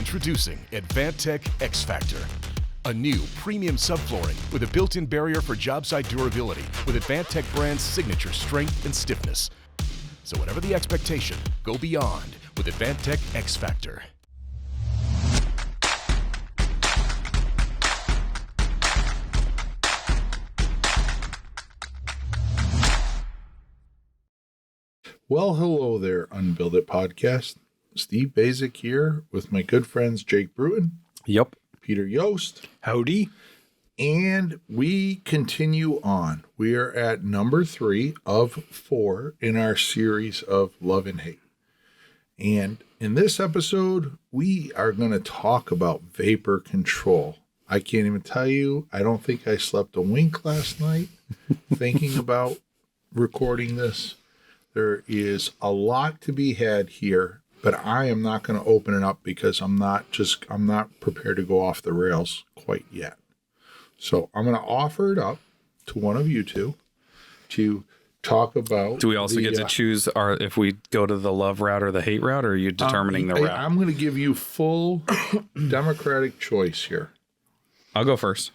Introducing Advantech X Factor, a new premium subflooring with a built-in barrier for job site durability with Advantech brand's signature strength and stiffness. So whatever the expectation, go beyond with Advantech X Factor. Well, hello there, UnBuild It podcast. Steve Basic here with my good friends Jake Bruton. Yep. Peter Yost. Howdy. And we continue on. We are at number 3 of 4 in our series of Love and Hate. And in this episode, we are going to talk about vapor control. I can't even tell you, I don't think I slept a wink last night thinking about recording this. There is a lot to be had here, but I am not going to open it up because I'm not prepared to go off the rails quite yet. So I'm going to offer it up to one of you two to talk about. Do we also get to choose if we go to the love route or the hate route, or are you determining the route? I'm going to give you full democratic choice here. I'll go first.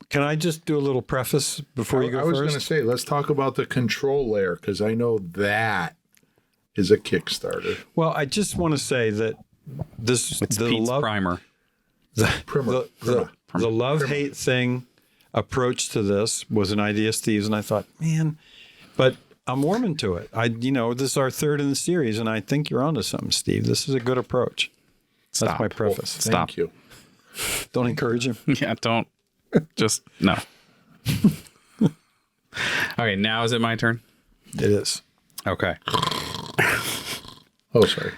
Can I just do a little preface before you go first? I was going to say, let's talk about the control layer, because I know that is a Kickstarter. Well, I just want to say that It's Pete's primer. The love-hate thing approach to this was an idea of Steve's, and I thought, man, but I'm warming to it. This is our third in the series, and I think you're onto something, Steve. This is a good approach. That's my preface. Well, thank you. Don't encourage him. Yeah, don't. Just, no. Okay, now is it my turn? It is. Okay. Oh, sorry.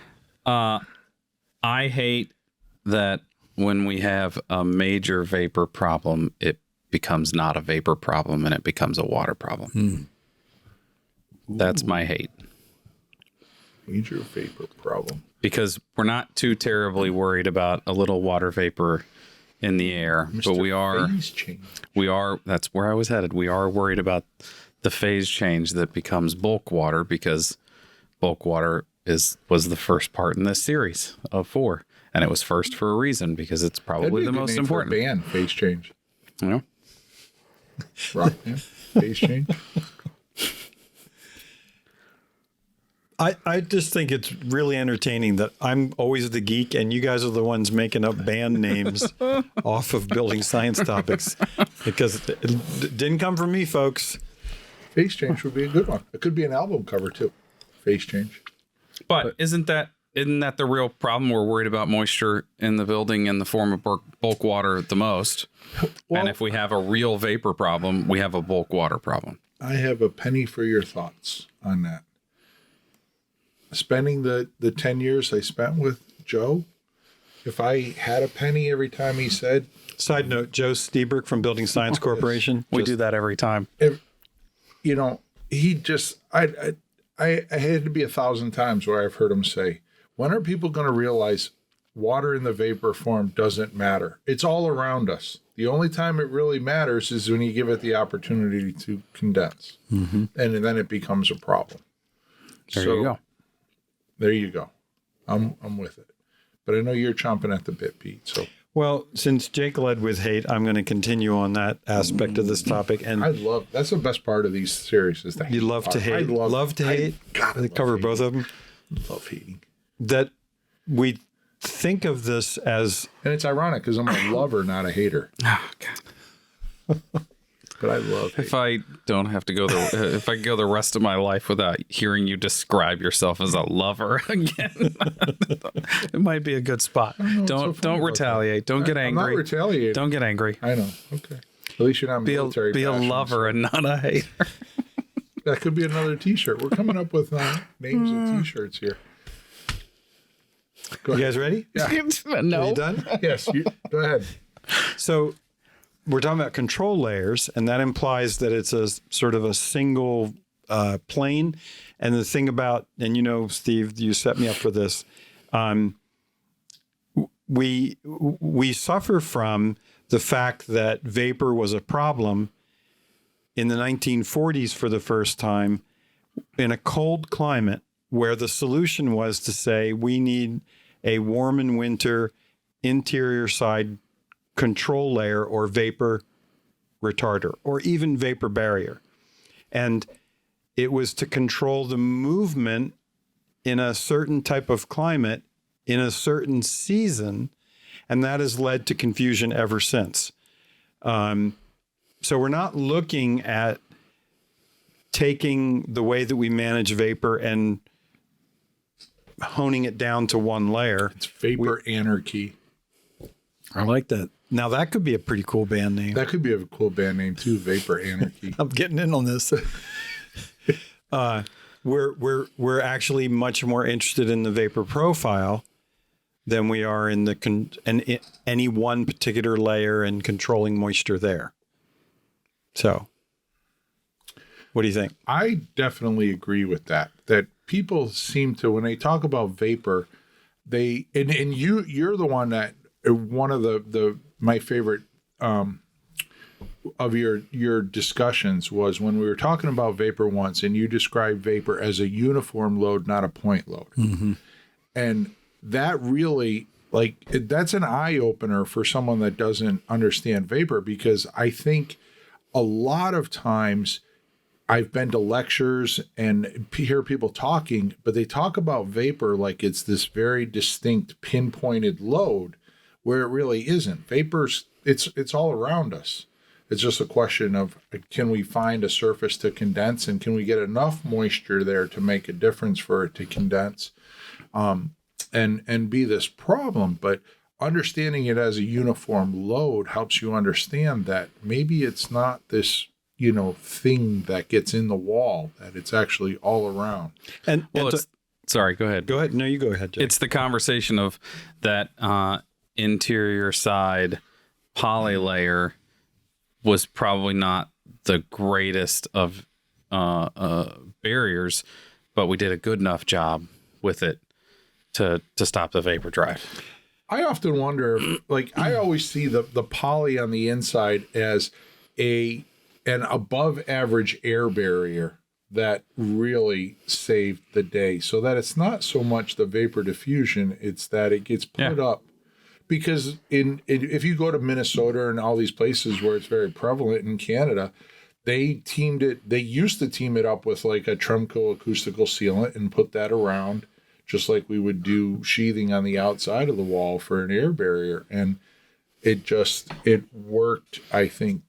I hate that when we have a major vapor problem, it becomes not a vapor problem and it becomes a water problem. That's my hate. Major vapor problem. Because we're not too terribly worried about a little water vapor in the air, Mr. but we are, that's where I was headed. We are worried about the phase change that becomes bulk water, because bulk water was the first part in this series of 4. And it was first for a reason, because it's probably the most important. For a band, phase change. Yeah. Rock band, phase change. I just think it's really entertaining that I'm always the geek and you guys are the ones making up band names off of building science topics, because it didn't come from me, folks. Phase change would be a good one. It could be an album cover too. Phase change. But isn't that the real problem? We're worried about moisture in the building in the form of bulk water the most. Well, and if we have a real vapor problem, we have a bulk water problem. I have a penny for your thoughts on that. Spending the 10 years I spent with Joe, if I had a penny every time he said... Side note, Joe Stieberg from Building Science Corporation. We do that every time. He just... I had to be 1,000 times where I've heard him say, when are people going to realize water in the vapor form doesn't matter? It's all around us. The only time it really matters is when you give it the opportunity to condense. Mm-hmm. And then it becomes a problem. There you go. There you go. I'm with it. But I know you're chomping at the bit, Pete. So, well, since Jake led with hate, I'm going to continue on that aspect of this topic. And that's the best part of these series is the hate. You love to hate. Love to hate. They cover both of them. Love hating. That we think of this as... And it's ironic because I'm a lover, not a hater. Oh, God. But I love hate. If I don't have to go if I go the rest of my life without hearing you describe yourself as a lover again, it might be a good spot. Don't retaliate. Don't get angry. I'm not retaliating. Don't get angry. I know. Okay. At least you're not military. Be a lover and not a hater. That could be another T-shirt. We're coming up with names of T-shirts here. You guys ready? Yeah. No. Are you done? Yes. Go ahead. So we're talking about control layers, and that implies that it's a sort of a single plane. And the thing about, and Steve, you set me up for this. We suffer from the fact that vapor was a problem in the 1940s for the first time in a cold climate, where the solution was to say we need a warm in winter interior side control layer or vapor retarder or even vapor barrier. And it was to control the movement in a certain type of climate in a certain season. And that has led to confusion ever since. So we're not looking at taking the way that we manage vapor and honing it down to one layer. It's vapor anarchy. I like that. Now that could be a pretty cool band name. That could be a cool band name too, Vapor Anarchy. I'm getting in on this. We're actually much more interested in the vapor profile than we are in the any one particular layer and controlling moisture there. So, what do you think? I definitely agree with that. That people seem to, when they talk about vapor, they and you're the one that one of the my favorite of your discussions was when we were talking about vapor once, and you described vapor as a uniform load, not a point load. Mm-hmm. And that really, like, that's an eye opener for someone that doesn't understand vapor, because I think a lot of times I've been to lectures and hear people talking, but they talk about vapor like it's this very distinct pinpointed load, where it really isn't. Vapor's, it's all around us. It's just a question of, can we find a surface to condense, and can we get enough moisture there to make a difference for it to condense and be this problem. But understanding it as a uniform load helps you understand that maybe it's not this, thing that gets in the wall, that it's actually all around. And sorry, go ahead. Go ahead. No, you go ahead, Jay. It's the conversation of that interior side poly layer was probably not the greatest of barriers, but we did a good enough job with it to stop the vapor drive. I often wonder, I always see the poly on the inside as an above average air barrier that really saved the day, so that it's not so much the vapor diffusion, it's that it gets put up. Because if you go to Minnesota and all these places where it's very prevalent in Canada, they used to team it up with like a Tremco acoustical sealant and put that around, just like we would do sheathing on the outside of the wall for an air barrier. And it worked, I think,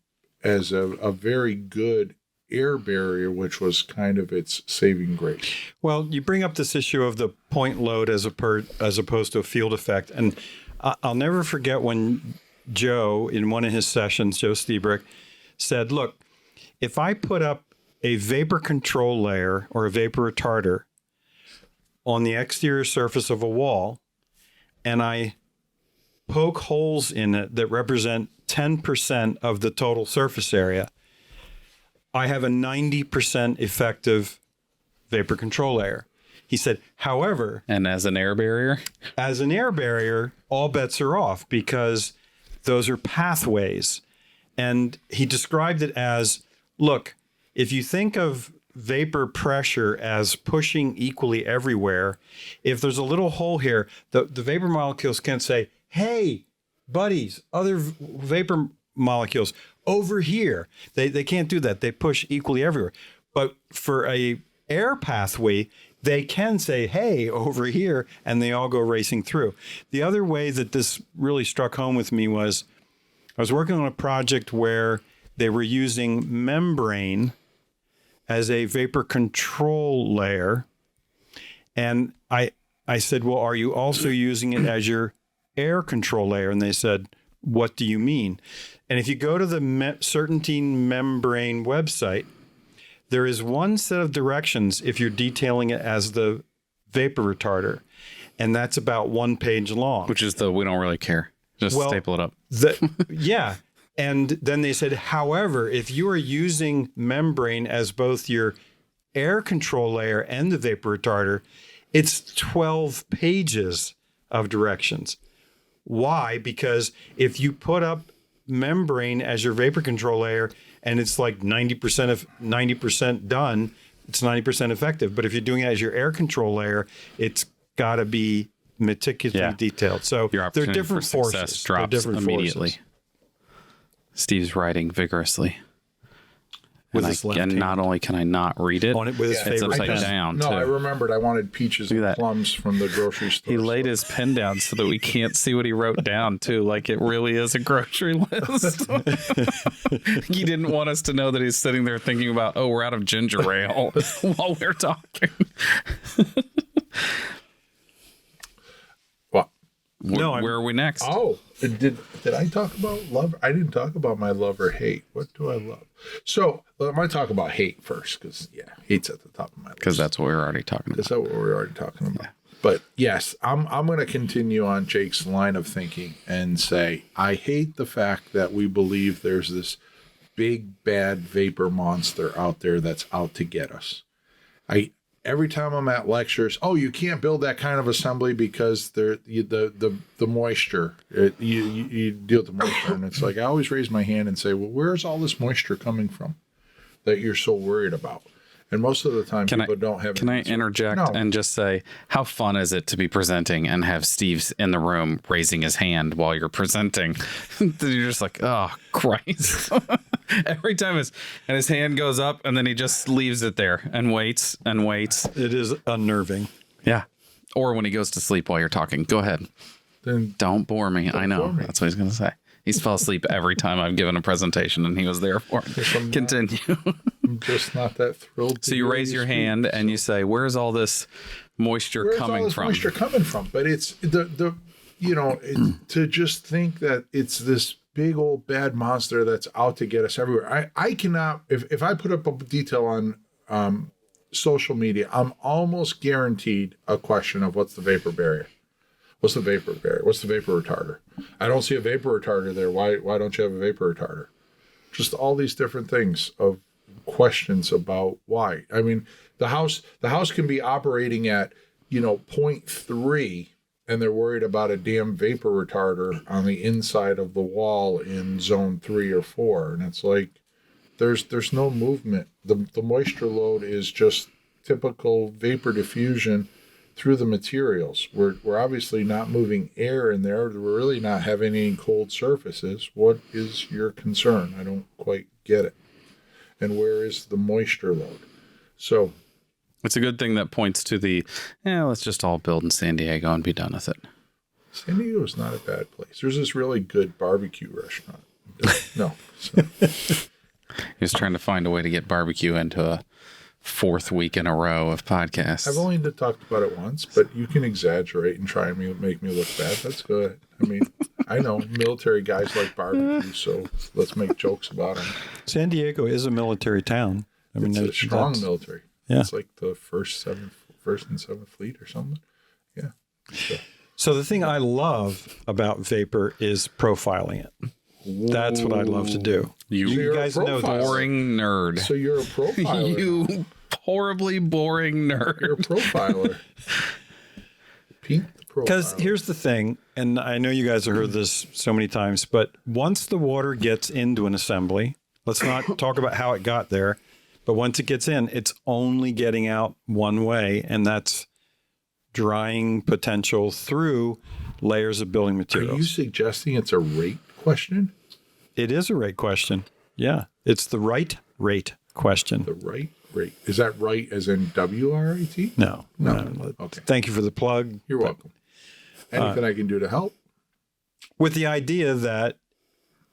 as a very good air barrier, which was kind of its saving grace. Well, you bring up this issue of the point load as opposed to a field effect. And I'll never forget when Joe, in one of his sessions, Joe Stiebrick, said, look, if I put up a vapor control layer or a vapor retarder on the exterior surface of a wall, and I poke holes in it that represent 10% of the total surface area, I have a 90% effective vapor control layer. He said, however... And as an air barrier? As an air barrier, all bets are off, because those are pathways. And he described it as, look, if you think of vapor pressure as pushing equally everywhere, if there's a little hole here, the vapor molecules can't say, hey, buddies, other vapor molecules over here. They can't do that. They push equally everywhere. But for a air pathway, they can say, hey, over here, and they all go racing through. The other way that this really struck home with me was I was working on a project where they were using membrane as a vapor control layer. And I said, well, are you also using it as your air control layer? And they said, what do you mean? And if you go to the Certainty Membrane website, there is one set of directions if you're detailing it as the vapor retarder, and that's about 1 page long. Which is we don't really care. Just staple it up. Yeah. And then they said, however, if you are using membrane as both your air control layer and the vapor retarder, it's 12 pages of directions. Why? Because if you put up membrane as your vapor control layer and it's like 90% done, it's 90% effective. But if you're doing it as your air control layer, it's got to be meticulously detailed. So Your they're opportunity different for success forces. drops They're different immediately. forces. Steve's writing vigorously. With And, his left and hand. not only can I not read it, On it with his it's favorite upside pen. down, No, too. I remembered I wanted peaches Look at and that. plums from the grocery store. He laid his pen down so that we can't see what he wrote down, too, like it really is a grocery list. He didn't want us to know that he's sitting there thinking about, we're out of ginger ale while we're talking. What? Where are we next? Oh, did I talk about love? I didn't talk about my love or hate. What do I love? So I might talk about hate first, because hate's at the top of my list. Because that's what we were already talking about. Is that what we're already talking about? Yeah. But yes, I'm going to continue on Jake's line of thinking and say I hate the fact that we believe there's this big bad vapor monster out there that's out to get us. Every time I'm at lectures, you can't build that kind of assembly because the moisture. You deal with the moisture, and it's like I always raise my hand and say, "Well, where's all this moisture coming from that you're so worried about?" And most of the time, people don't have. Can I interject and just say, how fun is it to be presenting and have Steve's in the room raising his hand while you're presenting? You're just like, oh, Christ. Every time his hand goes up and then he just leaves it there and waits and waits. It is unnerving. Yeah. Or when he goes to sleep while you're talking. Go ahead. Then Don't bore me. I know. That's what he's going to say. He's fell asleep every time I've given a presentation, and he was there for it. Continue. I'm just not that thrilled. So you raise your hand and you say, "Where's all this moisture coming from?" Moisture coming from? But it's to just think that it's this big old bad monster that's out to get us everywhere. I cannot. If I put up a detail on social media, I'm almost guaranteed a question of what's the vapor barrier. What's the vapor barrier? What's the vapor retarder? I don't see a vapor retarder there. Why don't you have a vapor retarder? Just all these different things of questions about why. I mean, the house can be operating at 0.3, and they're worried about a damn vapor retarder on the inside of the wall in zone 3 or 4, and it's like there's no movement. The moisture load is just typical vapor diffusion through the materials. We're obviously not moving air in there. We're really not having any cold surfaces. What is your concern? I don't quite get it. And where is the moisture load? So it's a good thing that points to let's just all build in San Diego and be done with it. San Diego is not a bad place. There's this really good barbecue restaurant. No. So. He was trying to find a way to get barbecue into a 4th week in a row of podcasts. I've only talked about it once, but you can exaggerate and try and make me look bad. That's good. I mean, I know military guys like barbecue, so let's make jokes about them. San Diego is a military town. I mean, it's a strong military. Yeah. It's like the first and 7th Fleet or something. Yeah. So the thing I love about vapor is profiling it. That's what I love to do. You guys know this. Boring nerd. So you're a profiler. You horribly boring nerd. You're a profiler. Pete the profiler. Because here's the thing, and I know you guys have heard this so many times, but once the water gets into an assembly, let's not talk about how it got there, but once it gets in, it's only getting out one way, and that's drying potential through layers of building materials. Are you suggesting it's a rate question? It is a rate question. Yeah. It's the right rate question. The right rate. Is that right as in WRIT? No. Okay. Thank you for the plug. You're welcome. Anything I can do to help? With the idea that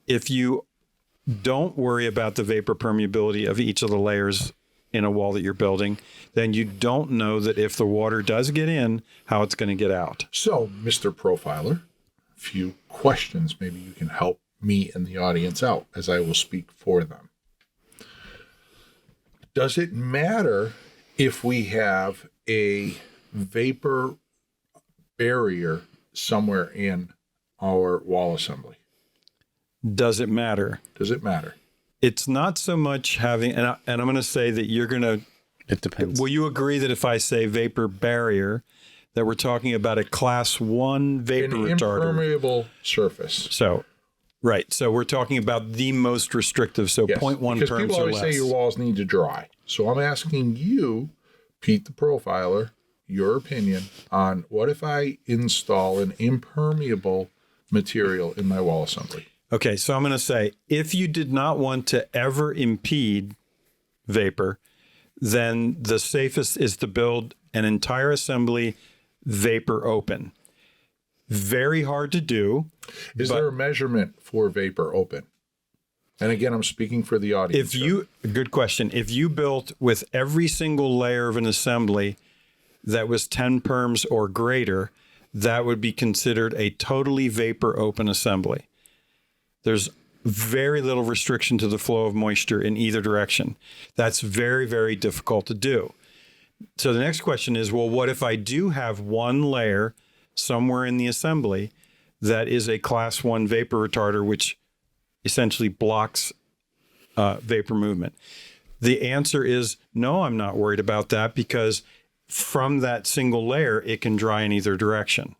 if you don't worry about the vapor permeability of each of the layers in a wall that you're building, then you don't know that if the water does get in, how it's going to get out. So, Mr. Profiler, a few questions. Maybe you can help me and the audience out as I will speak for them. Does it matter if we have a vapor barrier somewhere in our wall assembly? Does it matter? Does it matter? It's not so much having, and I'm going to say that you're going to. It depends. Will you agree that if I say vapor barrier, that we're talking about a class 1 vapor retarder? Impermeable surface. So, right. So we're talking about the most restrictive. So Yes, 0.1 because perms people or always less. say your walls need to dry. So I'm asking you, Pete the Profiler, your opinion on what if I install an impermeable material in my wall assembly. Okay, so I'm going to say, if you did not want to ever impede vapor, then the safest is to build an entire assembly vapor open. Very hard to do. Is there a measurement for vapor open? And again, I'm speaking for the audience. Good question. If you built with every single layer of an assembly that was 10 perms or greater, that would be considered a totally vapor open assembly. There's very little restriction to the flow of moisture in either direction. That's very, very difficult to do. So the next question is, well, what if I do have one layer somewhere in the assembly that is a class 1 vapor retarder, which essentially blocks vapor movement? The answer is no, I'm not worried about that, because from that single layer, it can dry in either direction.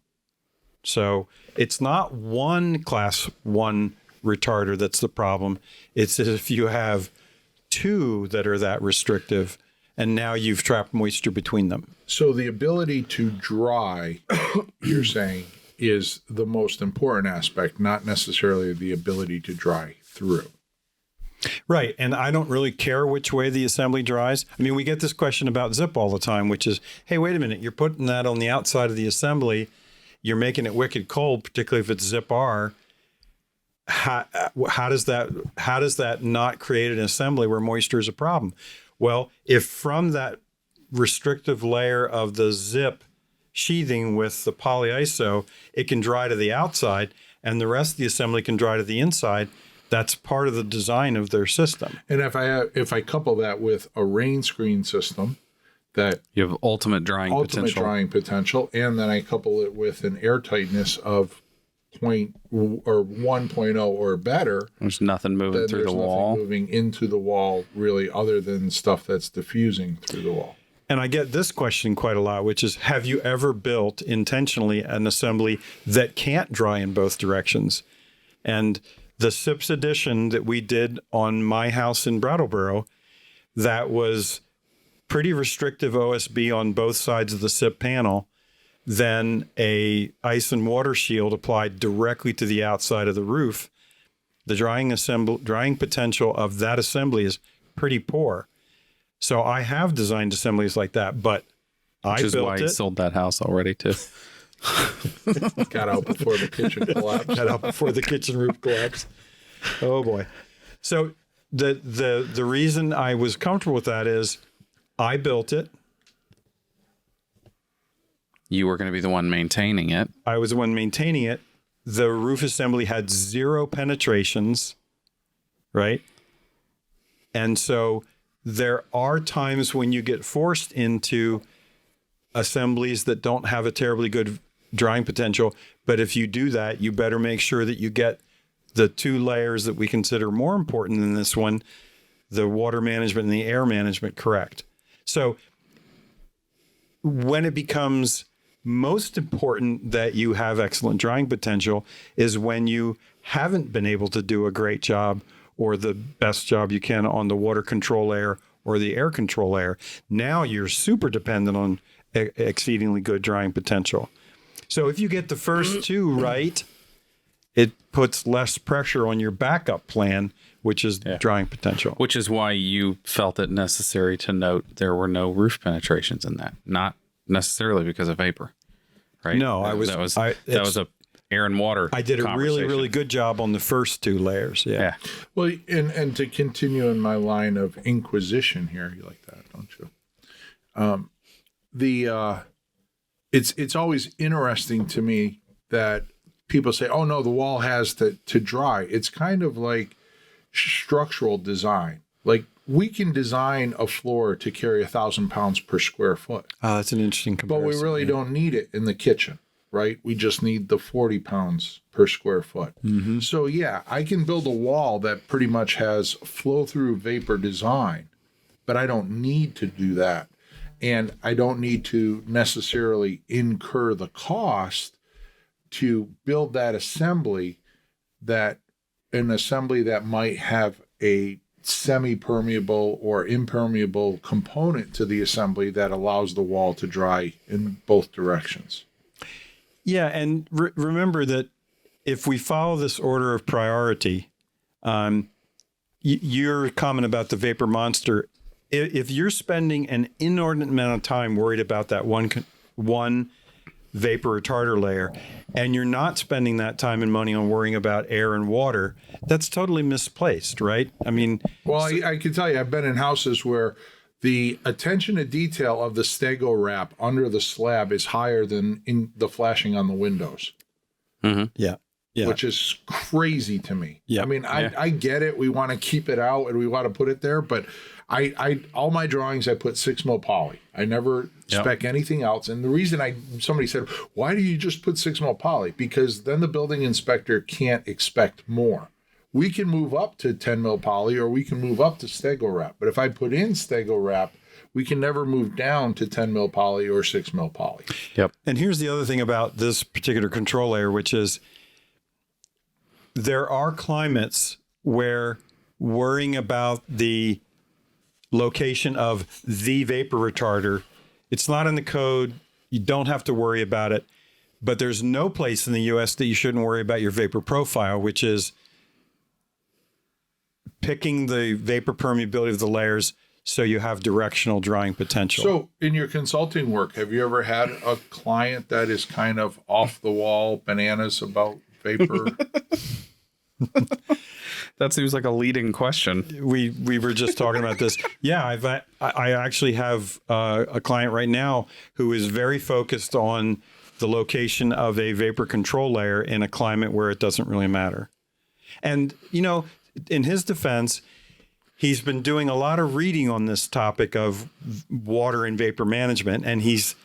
So it's not one class 1 retarder that's the problem. It's if you have two that are that restrictive, and now you've trapped moisture between them. So the ability to dry, you're saying, is the most important aspect, not necessarily the ability to dry through. Right. And I don't really care which way the assembly dries. I mean, we get this question about zip all the time, which is, hey, wait a minute, you're putting that on the outside of the assembly. You're making it wicked cold, particularly if it's zip R. How does that not create an assembly where moisture is a problem? Well, if from that restrictive layer of the zip sheathing with the polyiso, it can dry to the outside and the rest of the assembly can dry to the inside, that's part of the design of their system. And if I couple that with a rain screen system, that you have ultimate drying potential, and then I couple it with an air tightness of 1.0 or better, there's nothing moving through the wall. Nothing moving into the wall, really, other than stuff that's diffusing through the wall. And I get this question quite a lot, which is, have you ever built intentionally an assembly that can't dry in both directions? And the SIPS edition that we did on my house in Brattleboro, that was pretty restrictive OSB on both sides of the SIP panel, then a ice and water shield applied directly to the outside of the roof. The drying potential of that assembly is pretty poor. So I have designed assemblies like that, but Which is why you sold that house already too. Got out before the kitchen collapsed. Got out before the kitchen roof collapsed. Oh boy. So the reason I was comfortable with that is I built it. You were going to be the one maintaining it. I was the one maintaining it. The roof assembly had 0 penetrations, right? And so there are times when you get forced into assemblies that don't have a terribly good drying potential. But if you do that, you better make sure that you get the 2 layers that we consider more important than this one, the water management and the air management, correct. So when it becomes most important that you have excellent drying potential is when you haven't been able to do a great job or the best job you can on the water control layer or the air control layer. Now you're super dependent on exceedingly good drying potential. So if you get the first 2 right, it puts less pressure on your backup plan, which is drying potential. Which is why you felt it necessary to note there were no roof penetrations in that. Not necessarily because of vapor, right? No, that was a air and water. I did a really, really good job on the first 2 layers. Yeah. Well, and to continue in my line of inquisition here, you like that, don't you? It's always interesting to me that people say, "Oh no, the wall has to dry." It's kind of like structural design. Like, we can design a floor to carry 1,000 pounds per square foot. Oh, that's an interesting comparison. But we really don't need it in the kitchen, right? We just need the 40 pounds per square foot. Mm-hmm. So yeah, I can build a wall that pretty much has flow-through vapor design, but I don't need to do that. And I don't need to necessarily incur the cost to build that assembly, that might have a semi-permeable or impermeable component to the assembly that allows the wall to dry in both directions. Yeah, and remember that if we follow this order of priority, your comment about the vapor monster, if you're spending an inordinate amount of time worried about that one vapor retarder layer, and you're not spending that time and money on worrying about air and water, that's totally misplaced, right? I mean, well, I can tell you, I've been in houses where the attention to detail of the stego wrap under the slab is higher than in the flashing on the windows. Mm-hmm. Yeah. Which is crazy to me. Yeah. I mean, I get it. We want to keep it out and we want to put it there, but I all my drawings, I put 6 mil poly. I never spec anything else. And the reason somebody said, why do you just put 6 mil poly? Because then the building inspector can't expect more. We can move up to 10 mil poly or we can move up to stego wrap. But if I put in stego wrap, we can never move down to 10 mil poly or 6 mil poly. Yep. And here's the other thing about this particular control layer, which is there are climates where worrying about the location of the vapor retarder, it's not in the code. You don't have to worry about it. But there's no place in the U.S. that you shouldn't worry about your vapor profile, which is picking the vapor permeability of the layers so you have directional drying potential. So in your consulting work, have you ever had a client that is kind of off the wall bananas about vapor? That seems like a leading question. We were just talking about this. Yeah, I actually have a client right now who is very focused on the location of a vapor control layer in a climate where it doesn't really matter. And, in his defense, he's been doing a lot of reading on this topic of water and vapor management, and his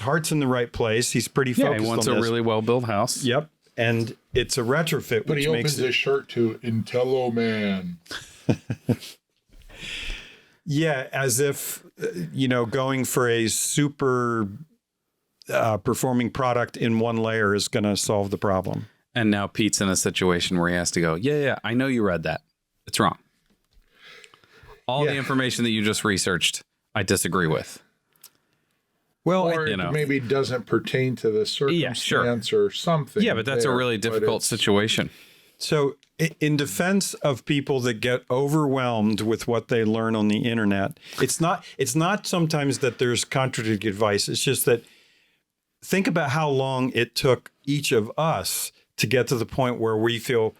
heart's in the right place. He's pretty focused on this. He wants a really well-built house. Yep. And it's a retrofit, but which he makes opens his shirt to Intello Man. Yeah, as if, going for a super performing product in one layer is going to solve the problem. And now Pete's in a situation where he has to go, yeah, I know you read that. It's wrong. All the information that you just researched, I disagree with. Well, or maybe doesn't pertain to the circumstance or something. Yeah, but that's a really difficult situation. So in defense of people that get overwhelmed with what they learn on the internet, it's not sometimes that there's contradictory advice. It's just that think about how long it took each of us to get to the point where we feel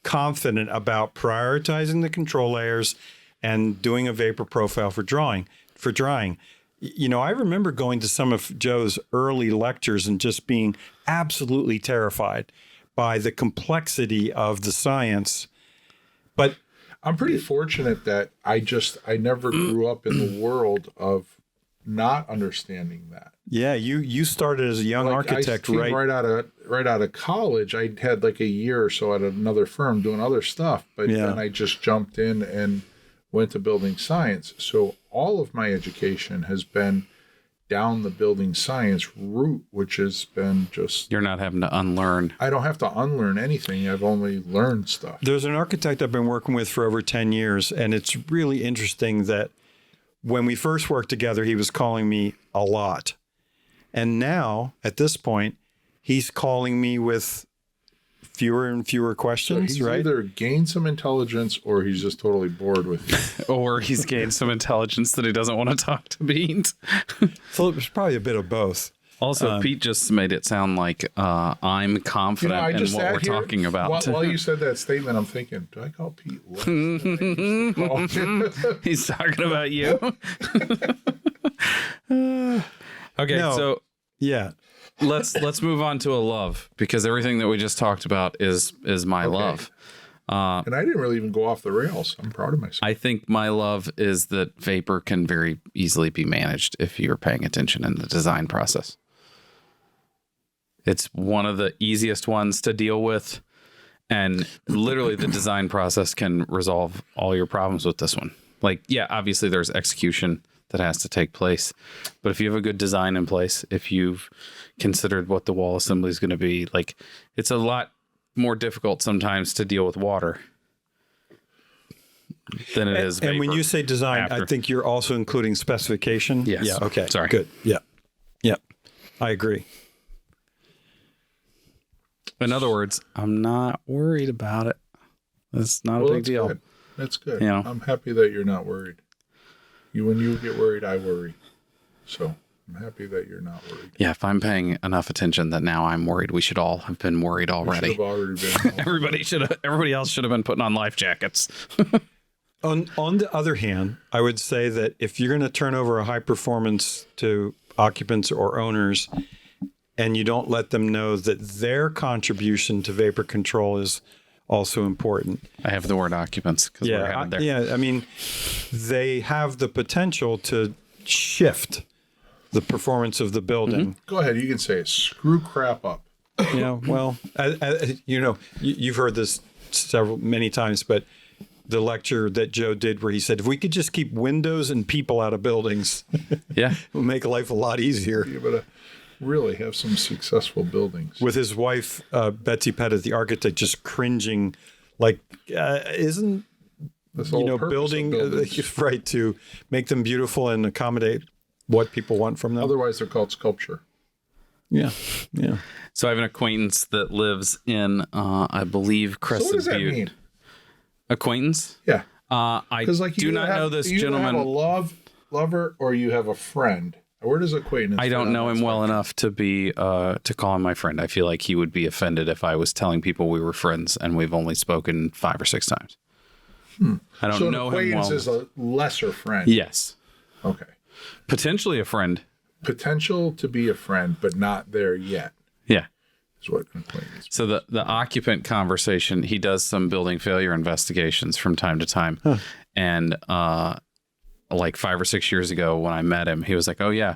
confident about prioritizing the control layers and doing a vapor profile for drying. I remember going to some of Joe's early lectures and just being absolutely terrified by the complexity of the science. But I'm pretty fortunate that I never grew up in the world of not understanding that. Yeah, you started as a young architect, right? Right out of college. I had like a year or so at another firm doing other stuff, but then I just jumped in and went to building science. So all of my education has been down the building science route, which has been just... You're not having to unlearn. I don't have to unlearn anything. I've only learned stuff. There's an architect I've been working with for over 10 years, and it's really interesting that when we first worked together, he was calling me a lot. And now, at this point, he's calling me with fewer and fewer questions, so right? Either gained some intelligence or he's just totally bored with you. Or he's gained some intelligence that he doesn't want to talk to Pete. So it's probably a bit of both. Also, Pete just made it sound like I'm confident in what we're talking about. While you said that statement, I'm thinking, do I call Pete? He's talking about you. Okay, so yeah. Let's move on to a love, because everything that we just talked about is my love. And I didn't really even go off the rails. I'm proud of myself. I think my love is that vapor can very easily be managed if you're paying attention in the design process. It's one of the easiest ones to deal with, and literally the design process can resolve all your problems with this one. Like, yeah, obviously there's execution that has to take place, but if you have a good design in place, if you've considered what the wall assembly is going to be, like, it's a lot more difficult sometimes to deal with water. than it is vapor. And when you say design, after. I think you're also including specification. Yes. Yeah. Okay. Sorry. Good. Yeah. Yeah. I agree. In other words, I'm not worried about it. It's not a big deal. Good. That's good. You know? I'm happy that you're not worried. When you get worried, I worry. So I'm happy that you're not worried. Yeah, if I'm paying enough attention that now I'm worried, we should all have been worried already. Should have already been. Everybody else should have been putting on life jackets. On the other hand, I would say that if you're going to turn over a high performance to occupants or owners, and you don't let them know that their contribution to vapor control is also important. I have the word occupants because we're headed there. Yeah, I mean, they have the potential to shift the performance of the building. Go ahead. You can say it. Screw crap up. Well, you've heard this many times, but the lecture that Joe did where he said, if we could just keep windows and people out of buildings, Yeah. it would make life a lot easier. You're going to really have some successful buildings. With his wife, Betsy Pettit, the architect, just cringing, like, isn't, That's the whole purpose of building, buildings. right, to make them beautiful and accommodate what people want from them? Otherwise, they're called sculpture. Yeah. So I have an acquaintance that lives in, I believe, So Crescent what does that Butte. mean? Acquaintance? Yeah. I Because like do not know this you gentleman. have a lover or you have a friend. Where does acquaintance? I fit don't on know that him well spectrum? enough to be to call him my friend. I feel like he would be offended if I was telling people we were friends and we've only spoken 5 or 6 times. I don't So an know him acquaintance well. is a lesser friend. Yes, Okay. potentially a friend. Potential to be a friend, but not there yet. Yeah. Is what an acquaintance. So the occupant conversation, he does some building failure investigations from time to time, and like 5 or 6 years ago when I met him, he was like, "Oh yeah,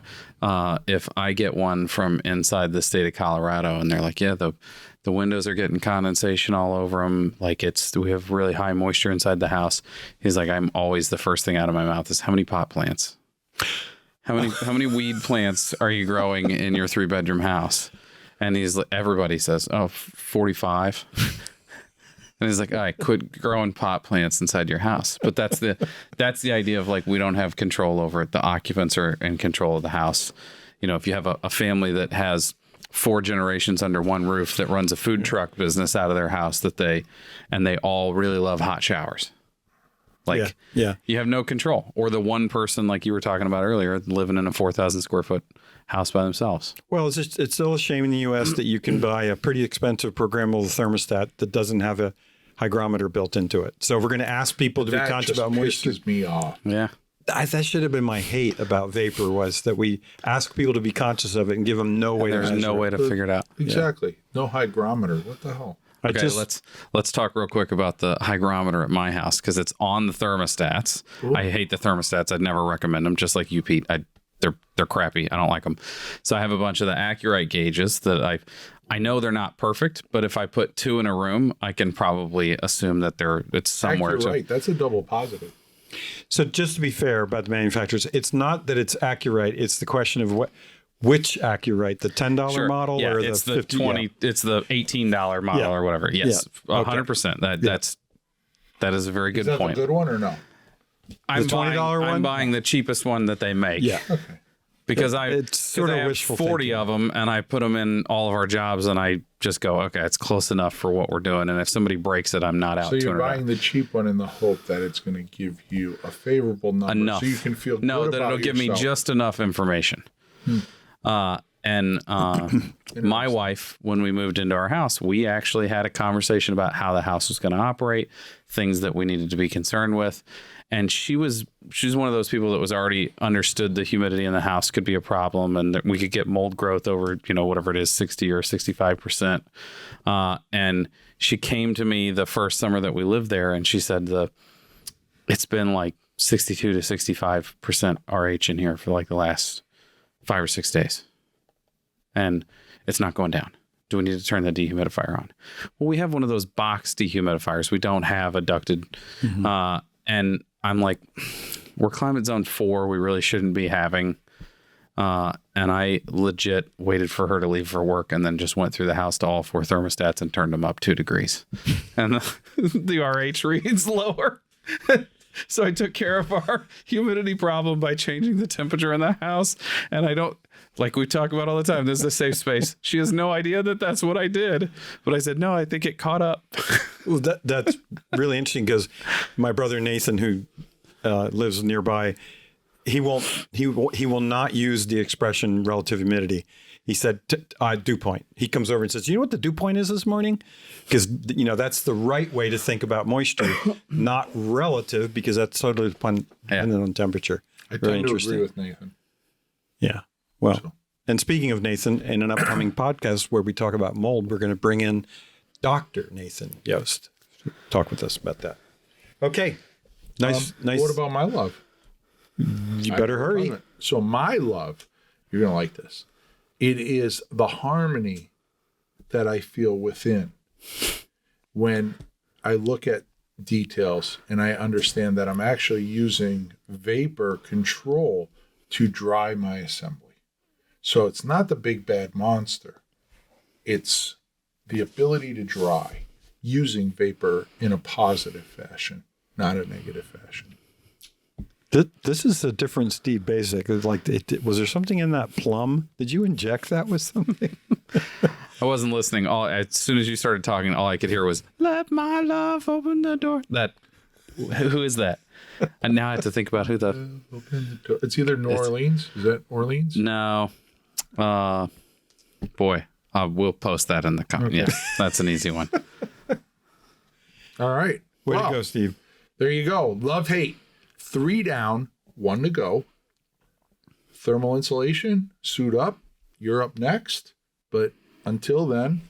if I get one from inside the state of Colorado," and they're like, "Yeah, the windows are getting condensation all over them. Like we have really high moisture inside the house." He's like, "I'm always the first thing out of my mouth is how many pot plants, how many weed plants are you growing in your 3-bedroom house?" And he's like, everybody says, "Oh, 45." And he's like, "I quit growing pot plants inside your house." But that's the idea of like, we don't have control over it. The occupants are in control of the house. You know, if you have a family that has 4 generations under one roof that runs a food truck business out of their house and they all really love hot showers. Like, Yeah. you have no control. Or the one person, like you were talking about earlier, living in a 4,000 square foot house by themselves. Well, it's still a shame in the U.S. that you can buy a pretty expensive programmable thermostat that doesn't have a hygrometer built into it. So we're going to ask people to be That conscious just about moisture. pisses me off. Yeah. That should have been my hate about vapor, was that we ask people to be conscious of it and give them no way to There's measure no way it. to figure it out. Exactly. No hygrometer. What the hell? Okay, let's talk real quick about the hygrometer at my house because it's on the thermostats. Ooh. I hate the thermostats. I'd never recommend them, just like you, Pete. They're crappy. I don't like them. So I have a bunch of the Accurite gauges that I know they're not perfect, but if I put 2 in a room, I can probably assume that it's somewhere. You're right. That's a double positive. So just to be fair about the manufacturers, it's not that it's Accurite. It's the question of which Accurite, the $10 Sure. model Yeah, or the it's the 50 $20. It's the $18 model Yeah. or whatever. Yes, Yeah. 100%. That is a very good Is that point. a good one or no? I'm $20 one? I'm buying the cheapest one that they make. Yeah. Okay. Because It's sort of I have wishful 40 thinking. of them and I put them in all of our jobs and I just go, okay, it's close enough for what we're doing. And if somebody breaks it, I'm not out So you're $200. buying the cheap one in the hope that it's going to give you a favorable number, Enough. so you can feel No, good that about it'll give me yourself. just enough information. My wife, when we moved into our house, we actually had a conversation about how the house was going to operate, things that we needed to be concerned with. And she's one of those people that was already understood the humidity in the house could be a problem and that we could get mold growth over, whatever it is, 60 or 65%. And she came to me the first summer that we lived there and she said it's been like 62 to 65% RH in here for like the last 5 or 6 days. And it's not going down. Do we need to turn the dehumidifier on? Well, we have one of those box dehumidifiers. We don't have a ducted. And I'm like, we're climate zone 4. We really shouldn't be having. And I legit waited for her to leave for work and then just went through the house to all 4 thermostats and turned them up 2 degrees. And the RH reads lower. So I took care of our humidity problem by changing the temperature in the house. And I don't, like we talk about all the time, this is a safe space. She has no idea that that's what I did. But I said, no, I think it caught up. Well, that's really interesting because my brother Nathan, who lives nearby, he will not use the expression relative humidity. He said dew point. He comes over and says, "You know what the dew point is this morning?" Because that's the right way to think about moisture, not relative, because that's totally dependent on temperature. I tend to agree with Nathan. Yeah. Well, and speaking of Nathan, in an upcoming podcast where we talk about mold, we're going to bring in Dr. Nathan Yost to talk with us about that. Okay. Nice. What about my love? You better hurry. So my love, you're going to like this. It is the harmony that I feel within when I look at details and I understand that I'm actually using vapor control to dry my assembly. So it's not the big bad monster. It's the ability to dry using vapor in a positive fashion, not a negative fashion. This is a different Steve Basic. Like, was there something in that plum? Did you inject that with something? I wasn't listening. As soon as you started talking, all I could hear was, "Let my love open the door." Who is that? And now I have to think about who the... Open the door. It's either New Orleans. Is that Orleans? No. Boy, we'll post that in the comments. Okay. Yeah, that's an easy one. All right. Way to go, Steve. There you go. Love, hate. 3 down, 1 to go. Thermal insulation, suit up. You're up next. But until then,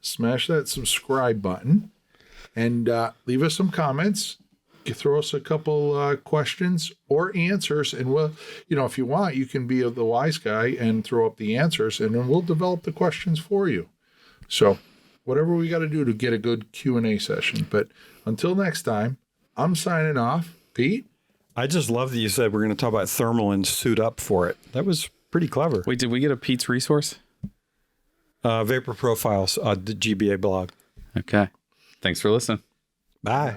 smash that subscribe button and leave us some comments. You throw us a couple questions or answers, and we'll, if you want, you can be the wise guy and throw up the answers, and then we'll develop the questions for you. So whatever we got to do to get a good Q&A session. But until next time, I'm signing off. Pete? I just love that you said we're going to talk about thermal and suit up for it. That was pretty clever. Wait, did we get a Pete's resource? Vapor Profiles, the GBA blog. Okay. Thanks for listening. Bye.